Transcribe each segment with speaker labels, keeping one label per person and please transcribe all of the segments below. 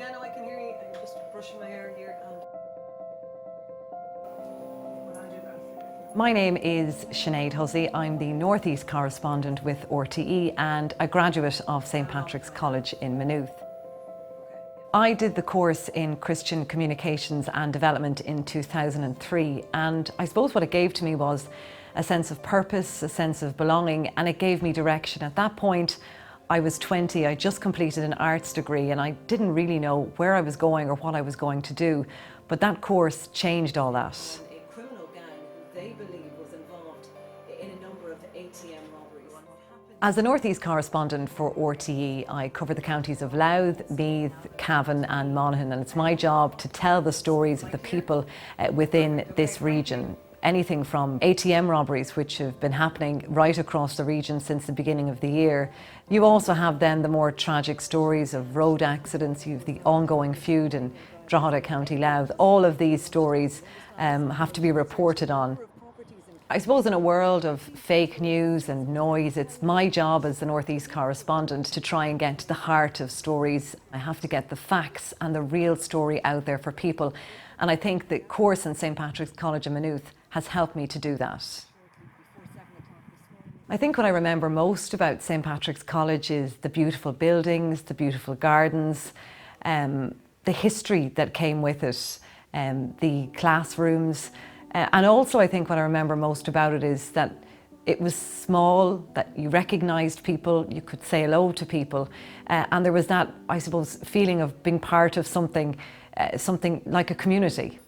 Speaker 1: Yeah, no, I can hear you. I'm just brushing my hair here.
Speaker 2: My name is Sinéad Hussey. I'm the North East correspondent with RTÉ and a graduate of St Patrick's College in Maynooth. I did the course in Christian Communications and Development in 2003, and I suppose what it gave to me was a sense of purpose, a sense of belonging, and it gave me direction. At that point, I was 20, I just completed an arts degree and I didn't really know where I was going or what I was going to do, but that course changed all that.
Speaker 1: A criminal gang who they believe was involved in a number of ATM robberies.
Speaker 2: As the North East correspondent for RTÉ, I cover the counties of Louth, Meath, Cavan and Monaghan, and it's my job to tell the stories of the people within this region. Anything from ATM robberies, which have been happening right across the region since the beginning of the year. You also have then the more tragic stories of road accidents. You have the ongoing feud in Drogheda, County Louth. All of these stories have to be reported on. I suppose in a world of fake news and noise, it's my job as the North East correspondent to try and get to the heart of stories. I have to get the facts and the real story out there for people. And I think the course in St Patrick's College in Maynooth has helped me to do that. I think what I remember most about St Patrick's College is the beautiful buildings, the beautiful gardens, the history that came with it, the classrooms. And also I think what I remember most about it is that it was small, that you recognised people, you could say hello to people, and there was that, I suppose, feeling of being part of something like a community.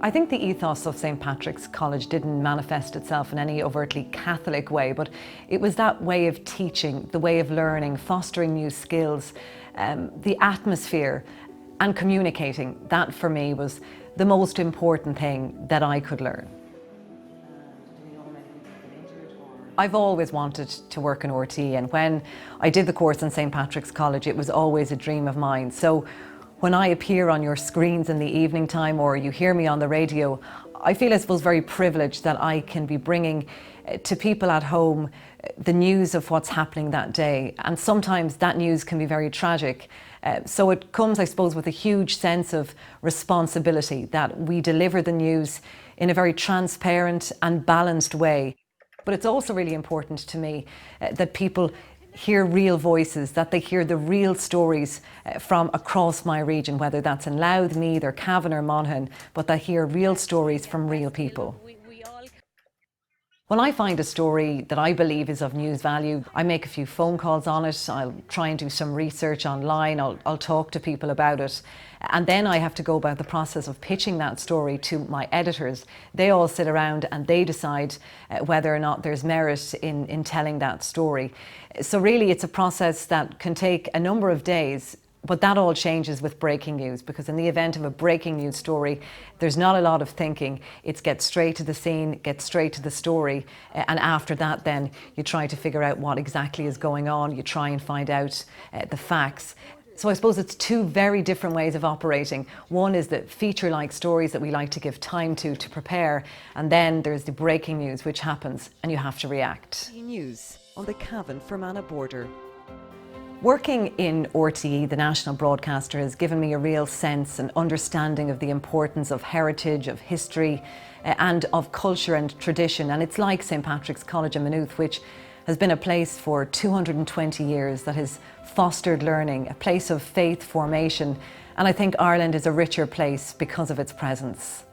Speaker 2: I think the ethos of St Patrick's College didn't manifest itself in any overtly Catholic way, but it was that way of teaching, the way of learning, fostering new skills, the atmosphere and communicating. That for me was the most important thing that I could learn. I've always wanted to work in RTÉ, and when I did the course in St Patrick's College, it was always a dream of mine. So when I appear on your screens in the evening time or you hear me on the radio, I feel, I suppose, very privileged that I can be bringing to people at home the news of what's happening that day. And sometimes that news can be very tragic. So it comes, I suppose, with a huge sense of responsibility that we deliver the news in a very transparent and balanced way. But it's also really important to me that people hear real voices, that they hear the real stories from across my region, whether that's in Louth, Meath or Cavan or Monaghan, but that hear real stories from real people. When I find a story that I believe is of news value, I make a few phone calls on it, I'll try and do some research online, I'll talk to people about it, and then I have to go about the process of pitching that story to my editors. They all sit around and they decide whether or not there's merit in telling that story. So really it's a process that can take a number of days. But that all changes with breaking news, because in the event of a breaking news story, there's not a lot of thinking. It's get straight to the scene, get straight to the story, and after that then you try to figure out what exactly is going on, you try and find out the facts. So I suppose it's two very different ways of operating. One is the feature-like stories that we like to give time to prepare, and then there's the breaking news which happens and you have to react.
Speaker 3: News on the Cavan-Fermanagh border.
Speaker 2: Working in RTÉ, the national broadcaster, has given me a real sense and understanding of the importance of heritage, of history and of culture and tradition. And it's like St Patrick's College in Maynooth, which has been a place for 220 years that has fostered learning, a place of faith formation. And I think Ireland is a richer place because of its presence.